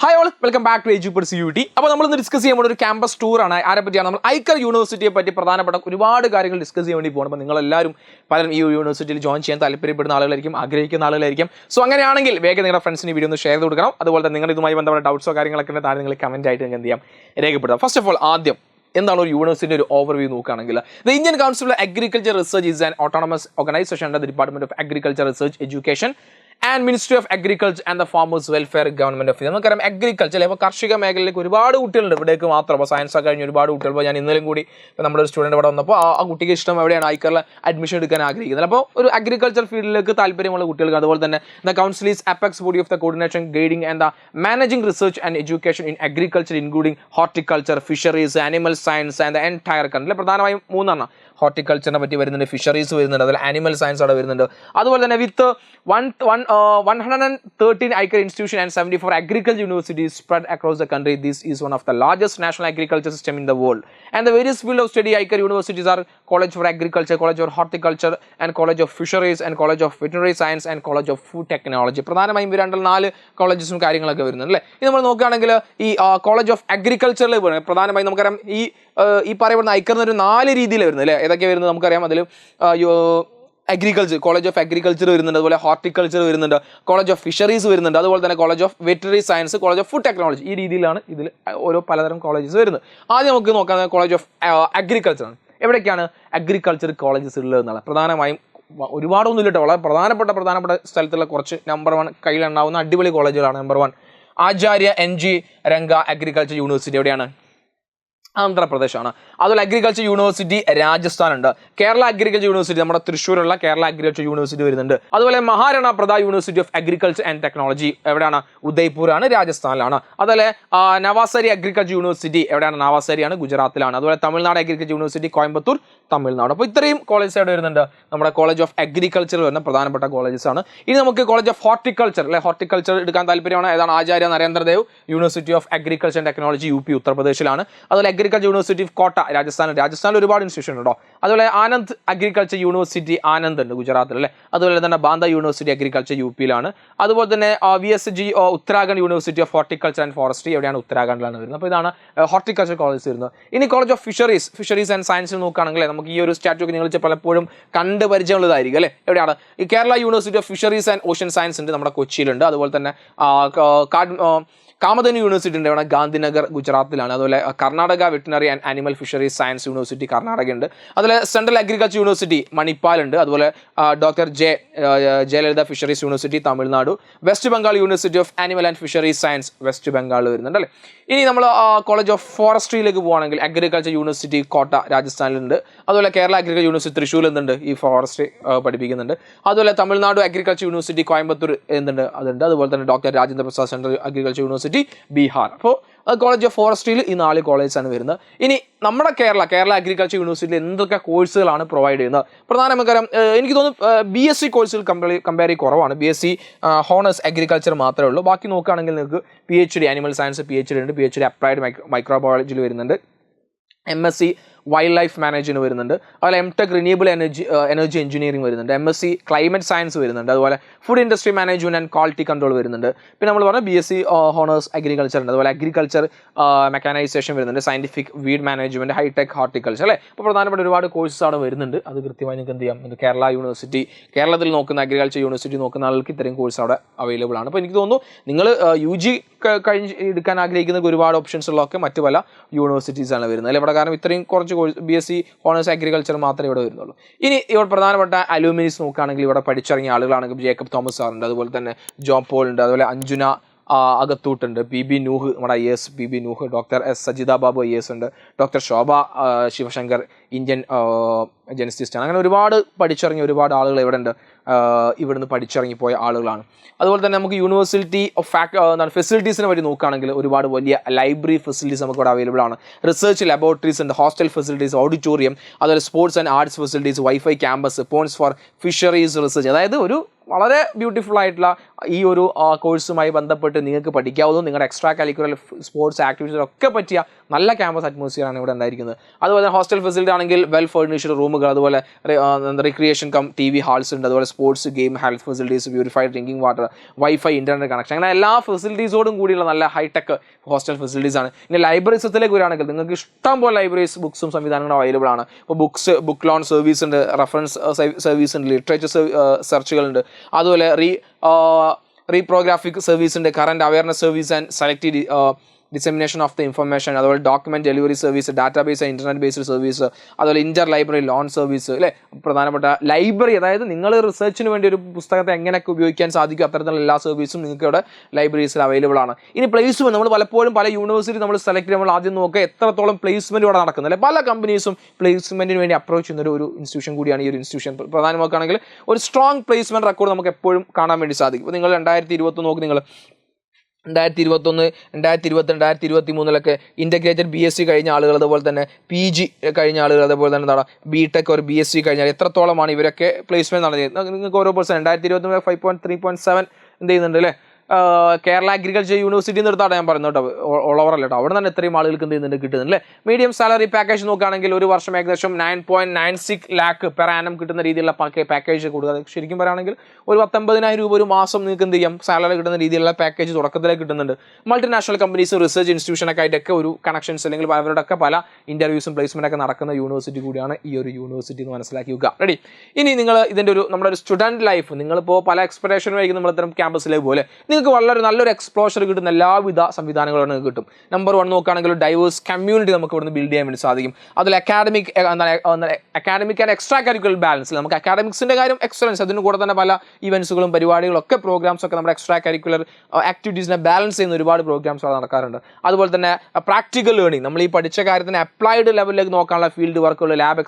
Hi all, welcome back to Edupad CUT. അപ്പോൾ നമ്മളിന്ന് discuss ചെയ്യാൻ പോകുന്ന ഒരു ക്യാമ്പസ് ടൂറാണ്. ആരെ പറ്റിയാണ്? നമ്മൾ ഐക്കർ യൂണിവേഴ്സിറ്റിയെ പറ്റി പ്രധാനപ്പെട്ട ഒരുപാട് കാര്യങ്ങൾ ഡിസ്കസ് ചെയ്യാൻ വേണ്ടി പോകണം. അപ്പോൾ നിങ്ങളെല്ലാവരും പലരും ഈ യൂണിവേഴ്സിറ്റിയിൽ ജോയിൻ ചെയ്യാൻ താല്പര്യപ്പെടുന്ന ആളുകളായിരിക്കും, ആഗ്രഹിക്കുന്ന ആളുകളായിരിക്കും. സോ അങ്ങനെയാണെങ്കിൽ വേഗം നിങ്ങളുടെ ഫ്രണ്ട്സിന് വീഡിയോ ഒന്ന് ഷെയർ ചെയ്ത് കൊടുക്കണം. അതുപോലെ തന്നെ നിങ്ങൾ ഇതുമായി ബന്ധപ്പെട്ട ഡൗട്ട്സോ കാര്യങ്ങളൊക്കെ താഴെ നിങ്ങൾ കമൻറ്റ് ആയിട്ട് നിങ്ങൾക്ക് എന്ത് ചെയ്യാം, രേഖപ്പെടുത്താം. ഫസ്റ്റ് ഓഫ് ഓൾ ആദ്യം എന്താണ് ഒരു യൂണിവേഴ്സിറ്റിയുടെ ഒരു ഓവർവ്യൂ നോക്കുകയാണെങ്കിൽ, the Indian council of agriculture research is an autonomous organisation under the department of agriculture research education and ministry of agriculture and the farmers welfare government of India. നമുക്കറിയാം agriculture ഇപ്പോൾ കാർഷിക മേഖലയിലേക്ക് ഒരുപാട് കുട്ടികളുണ്ട്. ഇവിടേക്ക് മാത്രം അപ്പോൾ സയൻസ് ഒക്കെ കഴിഞ്ഞ് ഒരുപാട് കുട്ടികൾ. ഇപ്പോൾ ഞാൻ ഇന്നലെയും കൂടി നമ്മുടെ ഒരു സ്റ്റുഡൻറ്റ് ഇവിടെ വന്നപ്പോൾ ആ കുട്ടിക്ക് ഇഷ്ടം എവിടെയാണ് ഐക്കറിൽ അഡ്മിഷൻ എടുക്കാൻ ആഗ്രഹിക്കുന്നത്. അപ്പോൾ ഒരു അഗ്രികൾച്ചർ ഫീൽഡിലേക്ക് താല്പര്യമുള്ള കുട്ടികൾക്ക്. അതുപോലെ തന്നെ the council is apex body of the coordination guiding and the managing research and education in agriculture including horticulture, fisheries, animal science and the entire country. പ്രധാനമായും മൂന്നെണ്ണം ഹോർട്ടിക്കൾച്ചറിനെ പറ്റി വരുന്നുണ്ട്, ഫിഷറീസ് വരുന്നുണ്ട്, അതുപോലെ ആനിമൽ സയൻസ് അവിടെ വരുന്നുണ്ട്. അതുപോലെ തന്നെ വിത്ത് 113 Iker institution and 74 agriculture universities spread across the country. This is one of the largest national agriculture system in the world. And the various field of study Iker universities are College for Agriculture, College for Horticulture and College of Fisheries and College of Veterinary Science and College of Food Technology. പ്രധാനമായും ഇവ 4 കോളേജസും കാര്യങ്ങളൊക്കെ വരുന്നുണ്ട് അല്ലേ. ഇത് നമ്മൾ നോക്കുകയാണെങ്കിൽ ഈ college of അഗ്രികൾച്ചറിൽ പ്രധാനമായും നമുക്കറിയാം ഈ പറയപ്പെടുന്ന ഐക്കറിന് ഒരു 4 രീതിയിൽ വരുന്നത് അല്ലേ. ഏതൊക്കെ വരുന്നത് നമുക്കറിയാം. അതിൽ അഗ്രികൾച്ചർ, കോളേജ് ഓഫ് അഗ്രികൾച്ചർ വരുന്നുണ്ട്, അതുപോലെ ഹോർട്ടിക്കൾച്ചർ വരുന്നുണ്ട്, കോളേജ് ഓഫ് ഫിഷറീസ് വരുന്നുണ്ട്, അതുപോലെ തന്നെ college of veterinary science, college of food technology. ഈ രീതിയിലാണ് ഇതിൽ ഓരോ പലതരം കോളേജസ് വരുന്നത്. ആദ്യം നമുക്ക് നോക്കാം കോളേജ് ഓഫ് അഗ്രികൾച്ചറാണ്. എവിടേക്കാണ് അഗ്രികൾച്ചർ കോളേജസ് ഉള്ളത് എന്നാണ്. പ്രധാനമായും ഒരുപാടൊന്നും ഇല്ലട്ടോ, വളരെ പ്രധാനപ്പെട്ട സ്ഥലത്തുള്ള കുറച്ച് നമ്പർ 1 കയ്യിലുണ്ടാവുന്ന അടിപൊളി കോളേജുകളാണ്. Number 1 Acharya NG Ranga agriculture university. എവിടെയാണ്? ആന്ധ്രാപ്രദേശാണ്. അതുപോലെ അഗ്രികൾച്ചർ യൂണിവേഴ്സിറ്റി രാജസ്ഥാനുണ്ട്. കേരള അഗ്രികൾച്ചർ യൂണിവേഴ്സിറ്റി നമ്മുടെ തൃശ്ശൂരുള്ള കേരള അഗ്രികൾച്ചർ യൂണിവേഴ്സിറ്റി വരുന്നുണ്ട്. അതുപോലെ Maharana Pratap university of agriculture and technology എവിടെയാണ്? ഉദയ്പൂരാണ്, രാജസ്ഥാനിലാണ്. അതുപോലെ നവാസാരി അഗ്രികൾച്ചർ യൂണിവേഴ്സിറ്റി എവിടെയാണ്? നവാസാരിയാണ്, ഗുജറാത്തിലാണ്. അതുപോലെ തമിഴ്നാട് അഗ്രികൾച്ചർ യൂണിവേഴ്സിറ്റി കോയമ്പത്തൂർ, തമിഴ്നാട്. അപ്പോൾ ഇത്രയും കോളേജസ് അവിടെ വരുന്നുണ്ട്. നമ്മുടെ കോളേജ് ഓഫ് അഗ്രികൾച്ചർ വരുന്ന പ്രധാനപ്പെട്ട കോളേജസ് ആണ്. ഇനി നമുക്ക് കോളേജ് ഓഫ് ഹോർട്ടിക്കൾച്ചർ അല്ലെ, ഹോർട്ടിക്കൾച്ചർ എടുക്കാൻ താല്പര്യമാണ്. ഏതാണ്? Acharya Narendradev university of agriculture and technology UP ഉത്തർപ്രദേശിലാണ്. അതുപോലെ അഗ്രികൾച്ചർ യൂണിവേഴ്സിറ്റി ഓഫ് കോട്ട രാജസ്ഥാനിൽ ഒരുപാട് ഇൻസ്റ്റിറ്റ്യൂഷൻ ഉണ്ടോ. അതുപോലെ ആനന്ദ് അഗ്രികൾച്ചർ യൂണിവേഴ്സിറ്റി ആനന്ദ് ഉണ്ട്, ഗുജറാത്തിൽ അല്ലേ. അതുപോലെ തന്നെ ബാന്ദ യൂണിവേഴ്സിറ്റി അഗ്രികൾച്ചർ UPയിലാണ്. അതുപോലെ തന്നെ VSG Uttarakhand university of horticulture and forestry എവിടെയാണ്? ഉത്തരാഖണ്ഡിലാണ് വരുന്നത്. അപ്പോൾ ഇതാണ് ഹോർട്ടിക്കൾച്ചർ കോളേജ് വരുന്നത്. ഇനി കോളേജ് ഓഫ് ഫിഷറീസ് ആൻഡ് സയൻസിൽ നോക്കുകയാണെങ്കിൽ നമുക്ക് ഈ ഒരു സ്റ്റാറ്റു ഒക്കെ നിങ്ങൾ പലപ്പോഴും കണ്ട് പരിചയമുള്ളതായിരിക്കും അല്ലേ. എവിടെയാണ്? ഈ Kerala university of fisheries and ocean science ഉണ്ട്, നമ്മുടെ കൊച്ചിയിലുണ്ട്. അതുപോലെ തന്നെ കാമധേനു യൂണിവേഴ്സിറ്റി ഉണ്ട്, ഇവിടെ ഗാന്ധിനഗർ ഗുജറാത്തിലാണ്. അതുപോലെ Karnataka veterinary and animal fisheries science university Karnataka ഉണ്ട്. അതുപോലെ സെൻട്രൽ അഗ്രികൾച്ചർ യൂണിവേഴ്സിറ്റി മണിപ്പാലുണ്ട്. അതുപോലെ doctor Jayalalitha fisheries university Tamil Nadu. West Bengal university of animal and fisheries science West Bengal വരുന്നുണ്ട് അല്ലേ. ഇനി നമ്മൾ കോളേജ് ഓഫ് ഫോറസ്ട്രിയിലേക്ക് പോകുകയാണെങ്കിൽ അഗ്രികൾച്ചർ യൂണിവേഴ്സിറ്റി കോട്ട രാജസ്ഥാനിലുണ്ട്. അതുപോലെ കേരള അഗ്രികൾച്ചർ യൂണിവേഴ്സിറ്റി തൃശ്ശൂരിൽ എന്തുണ്ട്? ഈ ഫോറസ്ട്രി പഠിപ്പിക്കുന്നുണ്ട്. അതുപോലെ തമിഴ്നാട് അഗ്രികൾച്ചർ യൂണിവേഴ്സിറ്റി കോയമ്പത്തൂർ എന്തുണ്ട്? അതുണ്ട്. അതുപോലെ തന്നെ doctor Rajendra Prasad central agriculture university Bihar. അപ്പോൾ കോളേജ് ഓഫ് ഫോറസ്ട്രിയിൽ ഈ 4 കോളേജാണ് വരുന്നത്. ഇനി നമ്മുടെ കേരള അഗ്രികൾച്ചർ യൂണിവേഴ്സിറ്റിയിൽ എന്തൊക്കെ കോഴ്സുകളാണ് പ്രൊവൈഡ് ചെയ്യുന്നത്? പ്രധാനമായും എനിക്ക് തോന്നുന്നു BSc കോഴ്സുകൾ കമ്പയർ കുറവാണ്. BSc ഹോണേഴ്സ് അഗ്രികൾച്ചർ മാത്രമേ ഉള്ളൂ. ബാക്കി നോക്കുകയാണെങ്കിൽ നിങ്ങൾക്ക് PhD ആനിമൽ സയൻസ് PhD ഉണ്ട്, PhD അപ്ലൈഡ് മൈക്രോബയോളജിയിൽ വരുന്നുണ്ട്, MSc വൈൽഡ് ലൈഫ് മാനേജ്മെന്റ് വരുന്നുണ്ട്. അതുപോലെ MTech റിന്യൂവബിൾ എനർജി എഞ്ചിനീയറിംഗ് വരുന്നുണ്ട്, MSc ക്ലൈമറ്റ് സയൻസ് വരുന്നുണ്ട്. അതുപോലെ food industry management and quality control വരുന്നുണ്ട്. പിന്നെ നമ്മൾ പറഞ്ഞ BSc ഹോണേഴ്സ് അഗ്രികൾച്ചർ ഉണ്ട്. അതുപോലെ അഗ്രികൾച്ചർ മെക്കാനൈസേഷൻ വരുന്നുണ്ട്, scientific weed management, hi tech horticulture അല്ലേ. അപ്പോൾ പ്രധാനപ്പെട്ട ഒരുപാട് കോഴ്സസ് അവിടെ വരുന്നുണ്ട്. അത് കൃത്യമായി നിങ്ങൾക്ക് എന്ത് ചെയ്യാം, കേരള യൂണിവേഴ്സിറ്റി, കേരളത്തിൽ നോക്കുന്ന അഗ്രികൾച്ചർ യൂണിവേഴ്സിറ്റി നോക്കുന്ന ആൾക്ക് ഇത്രയും കോഴ്സ് അവിടെ അവൈലബിൾ ആണ്. അപ്പോൾ എനിക്ക് തോന്നുന്നു നിങ്ങൾ UG കഴിഞ്ഞ് എടുക്കാൻ ആഗ്രഹിക്കുന്ന ഒരുപാട് ഓപ്ഷൻസ് ഉള്ളതൊക്കെ മറ്റു പല യൂണിവേഴ്സിറ്റീസാണ് വരുന്നത് അല്ലെ. ഇവിടെ കാരണം ഇത്രയും കുറച്ച് കോഴ്സ് BSc ഹോണേഴ്സ് അഗ്രികൾച്ചർ മാത്രമേ ഇവിടെ വരുന്നുള്ളൂ. ഇനി ഇവിടെ പ്രധാനപ്പെട്ട അലൂമിനീസ് നോക്കുകയാണെങ്കിൽ ഇവിടെ പഠിച്ചിറങ്ങിയ ആളുകളാണെങ്കിൽ ജേക്കബ് തോമസ് സാറുണ്ട്, അതുപോലെ തന്നെ ജോൺ പോൾ ഉണ്ട്, അതുപോലെ അഞ്ജുന അകത്തൂട്ടുണ്ട്, PB നൂഹ് നമ്മുടെ IAS PB Nooh, doctor S Sajitha Babu IAS ഉണ്ട്, doctor Shobha Sivasankar Indian geneticist ആണ്. അങ്ങനെ ഒരുപാട് പഠിച്ചിറങ്ങിയ ഒരുപാട് ആളുകൾ ഇവിടെ ഉണ്ട്, ഇവിടുന്ന് പഠിച്ചിറങ്ങിപ്പോയ ആളുകളാണ്. അതുപോലെ തന്നെ നമുക്ക് യൂണിവേഴ്സിറ്റി ഓഫ് ഫെസിലിറ്റീസിനെ പറ്റി നോക്കുകയാണെങ്കിൽ ഒരുപാട് വലിയ ലൈബ്രറി ഫെസിലിറ്റീസ് നമുക്ക് ഇവിടെ അവൈലബിൾ ആണ്. റിസർച്ച് ലബോറട്ടറീസ് ഉണ്ട്, ഹോസ്റ്റൽ ഫെസിലിറ്റീസ്, ഓഡിറ്റോറിയം, അതുപോലെ sports and arts facilities, wifi campus, ponds for fisheries research. അതായത് ഒരു വളരെ ബ്യൂട്ടിഫുൾ ആയിട്ടുള്ള ഈ ഒരു കോഴ്സുമായി ബന്ധപ്പെട്ട് നിങ്ങൾക്ക് പഠിക്കാവുന്നതും നിങ്ങളുടെ എക്സ്ട്രാ കരിക്കുലർ സ്പോർട്സ് ആക്ടിവിറ്റീസിലൊക്കെ പറ്റിയ നല്ല ക്യാമ്പസ് അറ്റ്മോസ്ഫിയറാണ് ഇവിടെ ഉണ്ടായിരിക്കുന്നത്. അതുപോലെ ഹോസ്റ്റൽ ഫെസിലിറ്റി ആണെങ്കിൽ വെൽ ഫർണിഷ്ഡ് റൂമുകൾ, അതുപോലെ റിക്രിയേഷൻ കം TV ഹാൾസ് ഉണ്ട്, അതുപോലെ sports, game, health facilities, purified drinking water, wifi, internet connection, അങ്ങനെ എല്ലാ ഫെസിലിറ്റീസോടും കൂടിയുള്ള നല്ല ഹൈടെക് ഹോസ്റ്റൽ ഫെസിലിറ്റീസ് ആണ്. ഇനി ലൈബ്രറീസത്തിലേക്ക് വരികയാണെങ്കിൽ നിങ്ങൾക്ക് ഇഷ്ടം പോലെ ലൈബ്രറീസ്, ബുക്സും സംവിധാനങ്ങളും അവൈലബിൾ ആണ്. ഇപ്പോൾ ബുക്ക് ലോൺ സർവീസ് ഉണ്ട്, റെഫറൻസ് സർവീസ് ഉണ്ട്, ലിറ്ററേച്ചർ സെർച്ചുകളുണ്ട്, അതുപോലെ റീപ്രോഗ്രാഫിക് സർവീസ് ഉണ്ട്, current awareness service and selected dissemination of the information, അതുപോലെ document delivery service, database, internet based service, അതുപോലെ ഇന്റർ ലൈബ്രറി ലോൺ സർവീസ്, അല്ലേ, പ്രധാനപ്പെട്ട ലൈബ്രറി, അതായത് നിങ്ങൾ റിസർച്ചിന് വേണ്ടി ഒരു പുസ്തകത്തെ എങ്ങനെയൊക്കെ ഉപയോഗിക്കാൻ സാധിക്കും അത്തരത്തിലുള്ള എല്ലാ സർവീസും നിങ്ങൾക്ക് ഇവിടെ ലൈബ്രറീസിൽ അവൈലബിൾ ആണ്. ഇനി പ്ലേസ്മെന്റ്, നമ്മൾ പലപ്പോഴും പല യൂണിവേഴ്സിറ്റി നമ്മൾ സെലക്ട് ചെയ്യുമ്പോൾ ആദ്യം നോക്കുക എത്രത്തോളം പ്ലേസ്മെന്റ് ഇവിടെ നടക്കുന്നത്, അല്ലെ, പല കമ്പനീസും പ്ലേസ്മെന്റിന് വേണ്ടി അപ്രോച്ച് ചെയ്യുന്ന ഒരു ഇൻസ്റ്റിറ്റ്യൂഷൻ കൂടിയാണ് ഈ ഒരു ഇൻസ്റ്റിറ്റ്യൂഷൻ. പ്രധാനമാക്കുകയാണെങ്കിൽ ഒരു സ്ട്രോങ് പ്ലേസ്മെന്റ് റെക്കോർഡ് നമുക്ക് എപ്പോഴും കാണാൻ വേണ്ടി സാധിക്കും. ഇപ്പോൾ നിങ്ങൾ 2021 നോക്കി, നിങ്ങൾ 2021, 2020, 2023 ഇൻ്റഗ്രേറ്റഡ് BSc കഴിഞ്ഞ ആളുകൾ, അതുപോലെ തന്നെ PG കഴിഞ്ഞ ആളുകൾ, അതുപോലെ തന്നെ എന്താണ് BTech ഒരു BSc കഴിഞ്ഞാൽ എത്രത്തോളമാണ് ഇവരൊക്കെ പ്ലേസ്മെന്റ് നടത്തിയത് നിങ്ങൾക്ക് ഓരോ പേഴ്സൺ 2023 5.3.7 എന്ത് ചെയ്യുന്നുണ്ട്, അല്ലേ. കേരള അഗ്രികൾച്ചർ യൂണിവേഴ്സിറ്റി നിർത്താണ് ഞാൻ പറയുന്നത് കേട്ടോ, ഓൾ ഓവർ അല്ല കേട്ടോ. അവിടെ തന്നെ എത്രയും ആളുകൾക്ക് എന്ത് ചെയ്യുന്നുണ്ട്, കിട്ടുന്നുണ്ട്, അല്ലേ. മീഡിയം സാലറി പാക്കേജ് നോക്കുകയാണെങ്കിൽ ഒരു വർഷം ഏകദേശം 9.96 lakh പെർ ആനം കിട്ടുന്ന രീതിയിലുള്ള പാക്കേജ് കൊടുക്കുക. ശരിക്കും പറയുകയാണെങ്കിൽ ഒരു 19,000 രൂപ ഒരു മാസം നിങ്ങൾക്ക് എന്ത് ചെയ്യാം സാലറി കിട്ടുന്ന രീതിയിലുള്ള പാക്കേജ് തുടക്കത്തിലേക്ക് കിട്ടുന്നുണ്ട്. മൾട്ടിനാഷണൽ കമ്പനീസും റിസർച്ച് ഇൻസ്റ്റിറ്റ്യൂഷനൊക്കെ ആയിട്ടൊക്കെ ഒരു കണക്ഷൻസ് അല്ലെങ്കിൽ അവരുടെയൊക്കെ പല ഇന്റർവ്യൂസും പ്ലേസ്മെന്റ് ഒക്കെ നടക്കുന്ന യൂണിവേഴ്സിറ്റി കൂടിയാണ് ഈ ഒരു യൂണിവേഴ്സിറ്റി എന്ന് മനസ്സിലാക്കി വെക്കുക. റെഡി. ഇനി നിങ്ങൾ ഇതിൻ്റെ നമ്മുടെ ഒരു സ്റ്റുഡൻറ് ലൈഫ്, നിങ്ങളിപ്പോൾ പല എക്സ്പെക്ടേഷനുമായിരിക്കും നമ്മൾ ഇത്തരം ക്യാമ്പസിലേക്ക് പോലെ നിങ്ങൾക്ക് വളരെ നല്ലൊരു എക്സ്പ്ലോഷർ കിട്ടുന്ന എല്ലാവിധ സംവിധാനങ്ങളും നിങ്ങൾക്ക് കിട്ടും. നമ്പർ 1 നോക്കുകയാണെങ്കിൽ ഡൈവേഴ്സ് കമ്മ്യൂണിറ്റി നമുക്ക് ഇവിടുന്ന് ബിൽഡ് ചെയ്യാൻ വേണ്ടി സാധിക്കും. അതിൽ academic and extra curricular balance, നമുക്ക് അക്കാഡമിക്സിൻ്റെ കാര്യം എക്സലൻസ്, അതിന് കൂടെ തന്നെ പല ഇവൻസുകളും പരിപാടികളും ഒക്കെ പ്രോഗ്രാംസ് ഒക്കെ നമ്മുടെ എക്സ്ട്രാ കരിക്കുലർ ആക്ടിവിറ്റീസിനെ ബാലൻസ് ചെയ്യുന്ന ഒരുപാട് പ്രോഗ്രാംസ് അവിടെ നടക്കാറുണ്ട്. അതുപോലെ തന്നെ പ്രാക്ടിക്കൽ ലേണിംഗ്, നമ്മൾ ഈ പഠിച്ച കാര്യത്തിന് അപ്ലൈഡ് ലെവലിലേക്ക് നോക്കാനുള്ള ഫീൽഡ് വർക്കുകൾ, ലാബ്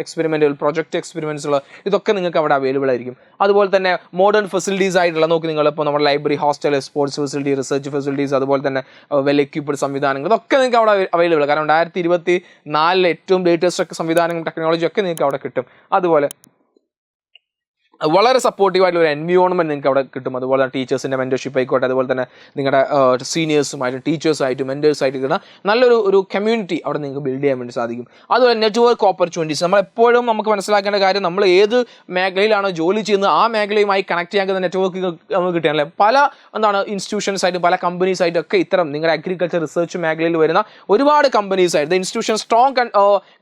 എക്സ്പെരിമെന്റുകൾ, പ്രൊജക്ട് എക്സ്പെരിമെന്റ്സുകൾ, ഇതൊക്കെ നിങ്ങൾക്ക് അവിടെ അവൈലബിൾ ആയിരിക്കും. അതുപോലെ തന്നെ മോഡേൺ ഫെസിലിറ്റീസ് ആയിട്ടുള്ള നോക്കി നിങ്ങൾ ഇപ്പോൾ നമ്മുടെ library, hostel, sports facility, research facilities, അതുപോലെ തന്നെ വെൽ എക്യുപ്ഡ് സംവിധാനങ്ങൾ, ഇതൊക്കെ നിങ്ങൾക്ക് അവിടെ അവൈലബിൾ. കാരണം 2024 ഏറ്റവും ലേറ്റസ്റ്റ് ഒക്കെ സംവിധാനങ്ങളും ടെക്നോളജി ഒക്കെ നിങ്ങൾക്ക് അവിടെ കിട്ടും. അതുപോലെ വളരെ സപ്പോർട്ടീവായിട്ടുള്ള ഒരു എൻവിയോൺമെൻറ്റ് നിങ്ങൾക്ക് അവിടെ കിട്ടും. അതുപോലെ തന്നെ ടീച്ചേഴ്സിൻ്റെ മെൻറ്റർഷിപ്പ് ആയിക്കോട്ടെ, അതുപോലെ തന്നെ നിങ്ങളുടെ സീനിയേഴ്സുമായിട്ടും ടീച്ചേഴ്സായിട്ടും മെൻറ്റേഴ്സായിട്ട് കിട്ടുന്ന നല്ലൊരു കമ്മ്യൂണിറ്റി അവിടെ നിങ്ങൾക്ക് ബിൽഡ് ചെയ്യാൻ വേണ്ടി സാധിക്കും. അതുപോലെ നെറ്റ്വർക്ക് ഓപ്പർച്യൂണിറ്റീസ്, നമ്മളെപ്പോഴും നമുക്ക് മനസ്സിലാക്കേണ്ട കാര്യം, നമ്മൾ ഏത് മേഖലയിലാണോ ജോലി ചെയ്യുന്നത് ആ മേഖലയുമായി കണക്ട് ചെയ്യാൻ നെറ്റ്വർക്ക് നമുക്ക് കിട്ടിയാലേ പല ഇൻസ്റ്റിറ്റ്യൂഷൻസ് ആയിട്ടും പല കമ്പനീസ് ആയിട്ടും ഒക്കെ ഇത്തരം നിങ്ങളുടെ അഗ്രികൾച്ചർ റിസർച്ച് മേഖലയിൽ വരുന്ന ഒരുപാട് കമ്പനീസ് ആയിട്ട് institution strong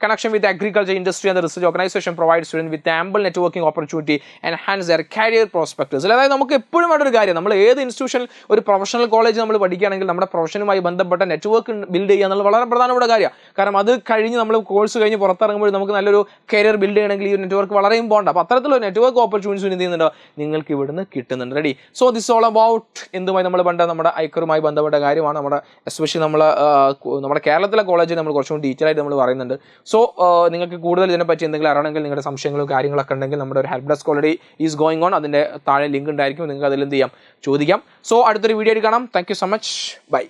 connection with agriculture industry and research organisation provide student with ample networking opportunity enhance their career prospects. അതായത് നമുക്ക് എപ്പോഴും ഒരു കാര്യം, നമ്മൾ ഏത് ഇൻസ്റ്റിറ്റ്യൂഷൻ ഒരു പ്രൊഫഷണൽ കോളേജ് നമ്മൾ പഠിക്കുകയാണെങ്കിൽ നമ്മുടെ പ്രൊഫഷനുമായി ബന്ധപ്പെട്ട നെറ്റ്വർക്ക് ബിൽഡ് ചെയ്യുക എന്നുള്ളത് വളരെ പ്രധാനപ്പെട്ട കാര്യമാണ്. കാരണം അത് കഴിഞ്ഞ് നമ്മൾ കോഴ്സ് കഴിഞ്ഞ് പുറത്തിറങ്ങുമ്പോൾ നമുക്ക് നല്ലൊരു കരിയർ ബിൽഡ് ചെയ്യണമെങ്കിൽ ഈ നെറ്റ്വർക്ക് വളരെ ഇമ്പോർട്ടൻ്റ്. അപ്പോൾ അത്തരത്തിലുള്ള നെറ്റ്വർക്ക് ഓപ്പർച്യൂണിറ്റീസ് എന്ത് ചെയ്യുന്നുണ്ടോ നിങ്ങൾക്ക് ഇവിടുന്ന് കിട്ടുന്നുണ്ട്. Ready. So this all about എന്തുമായി നമ്മൾ നമ്മുടെ ഐക്കറുമായി ബന്ധപ്പെട്ട കാര്യമാണ്. എസ്പെഷ്യലി നമ്മുടെ കേരളത്തിലെ കോളേജിൽ നമ്മൾ കുറച്ചുകൂടി ഡീറ്റെയിൽ ആയിട്ട് നമ്മൾ പറയുന്നുണ്ട്. സോ നിങ്ങൾക്ക് കൂടുതൽ ഇതിനെപ്പറ്റി എന്തെങ്കിലും അറിയണമെങ്കിൽ നിങ്ങളുടെ സംശയങ്ങളും കാര്യങ്ങളൊക്കെ ഉണ്ടെങ്കിൽ നമ്മുടെ ഒരു help desk already is going on, അതിൻ്റെ താഴെ ലിങ്ക് ഉണ്ടായിരിക്കും, നിങ്ങൾക്ക് അതിൽ എന്ത് ചെയ്യാം ചോദിക്കാം. സോ അടുത്തൊരു വീഡിയോ കാണാം. Thank you so much. By.